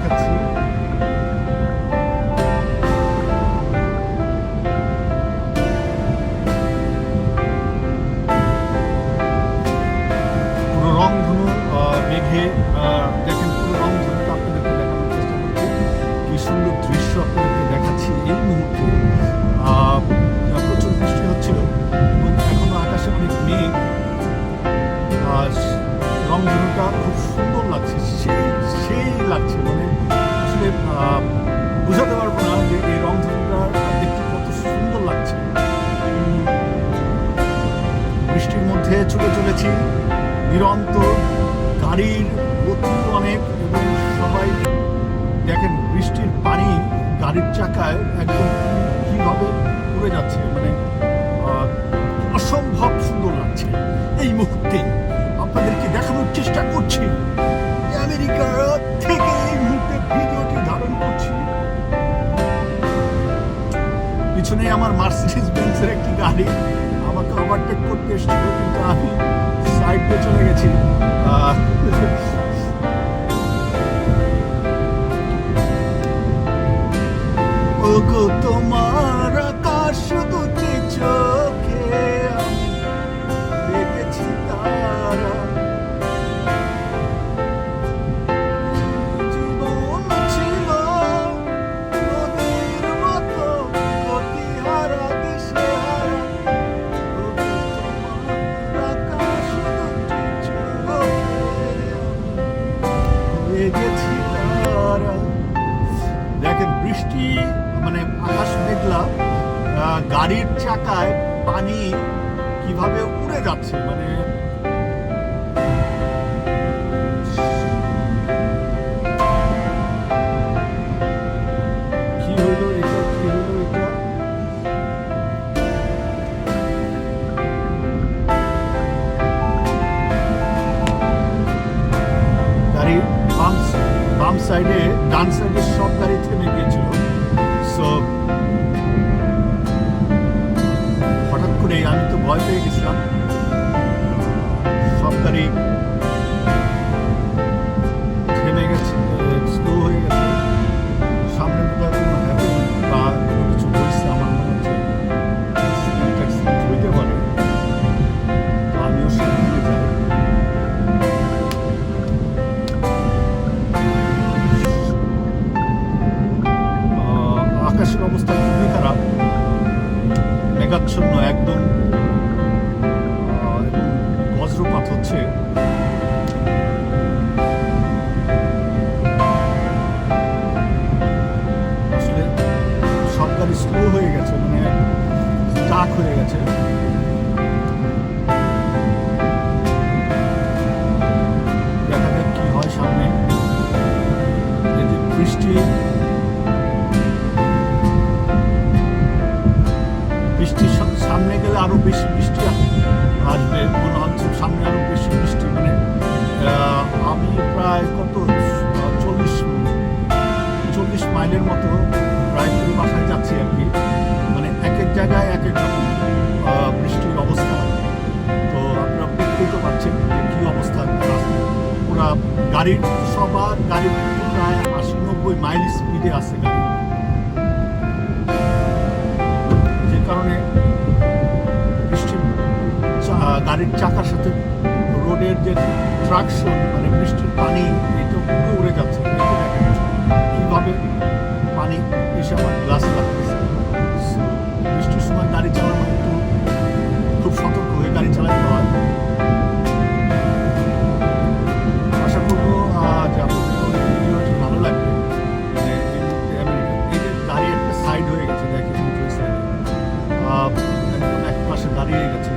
দেখাচ্ছি। পুরো রংধনু মেঘে দেখেন, পুরো রংধনুটা আপনাদেরকে দেখানোর চেষ্টা করছি। কি সুন্দর দৃশ্য আপনাদেরকে দেখাচ্ছি এই মুহূর্তে। প্রচুর বৃষ্টি হচ্ছিল এবং এখনো আকাশে অনেক মেঘ। রংধনুটা খুব সুন্দর লাগছে, সেই লাগছে, মানে আসলে বোঝাতে পারবো না যে এই রংধনুটা দেখতে কত সুন্দর লাগছে। বৃষ্টির মধ্যে ছুটে চলেছি নিরন্তর, গাড়ির গতি অনেক এবং সবাই দেখেন বৃষ্টির পানি গাড়ির চাকায় একদম কিভাবে উড়ে যাচ্ছে, মানে অসম্ভব সুন্দর লাগছে। এই মুহূর্তে আপনাদেরকে দেখানোর চেষ্টা করছি, আমেরিকা থেকে এই মুহূর্তে ভিডিওটি ধারণ করছি। পিছনে আমার মার্সিডিজ বেঞ্জের একটি গাড়ি আমাকে ওভারটেক করতে এসেছিল, কিন্তু আমি সাইড দিয়ে চলে গেছি। ওগো তোমার আকাশ দুটি চোখে আমি দেখেছি তারা, জীবন ছিল নদীর মতো গতিহারা দিশেহারা। ওগো তোমার আকাশ দুটি চোখে আমি দেখেছি তারা। দেখেন বৃষ্টি, মানে আকাশ মেঘলা, গাড়ির চাকায় পানি কিভাবে উড়ে যাচ্ছে, মানে কি হইলো এটা, কি হইলো এটা। গাড়ির বাম সাইডে, ডান সাইডে সব গাড়ি থেমে গিয়েছিল। সো হঠাৎ করে আমি তো ভয় পেয়ে গেছিলাম, সব গাড়ি থেমে গেছে, স্লো হয়ে গেছে। সামনে বোধহয় কোনো হ্যাপেনিং বা কোনো কিছু হয়েছে, আমার মনে হচ্ছে অ্যাক্সিডেন্ট হইতে পারে। তো আমিও সামনে যাই। আকাশের অবস্থা খুবই খারাপ, মেঘাচ্ছন্ন একদম, বজ্রপাত হচ্ছে। আসলে সব গাড়ি স্লো হয়ে গেছে, মানে স্টাক হয়ে গেছে। দেখা যাক কি হয় সামনে। এই যে বৃষ্টি সামনে গেলে আরো বেশি বৃষ্টি আসবে মনে হচ্ছে, সামনে আরো বেশি বৃষ্টি। মানে আমি প্রায় কত 40 মাইলের মতো প্রায় বাসায় যাচ্ছি আর কি। মানে এক এক জায়গায় এক এক রকম বৃষ্টির অবস্থা। তো আপনারা দেখতেই তো পাচ্ছেন যে কি অবস্থা। পুরা গাড়ির সবার গাড়ির প্রায় 80-90 মাইল স্পিডে আছে গাড়ি, যে কারণে গাড়ির চাকার সাথে রোডের যে ট্রাকশন, মানে বৃষ্টির পানি এটা পুরো উড়ে যাচ্ছে। কিভাবে পানি এসে আমার গ্লাস লাগতেছে। বৃষ্টির সময় গাড়ি চালানো একটু খুব সতর্ক হয়ে গাড়ি চালাতে হয়। আশা করবো যে আপনাদের ভিডিওটি ভালো লাগবে। এই যে গাড়ি একটা সাইড হয়ে গেছে, দেখেন এক পাশে দাঁড়িয়ে গেছে।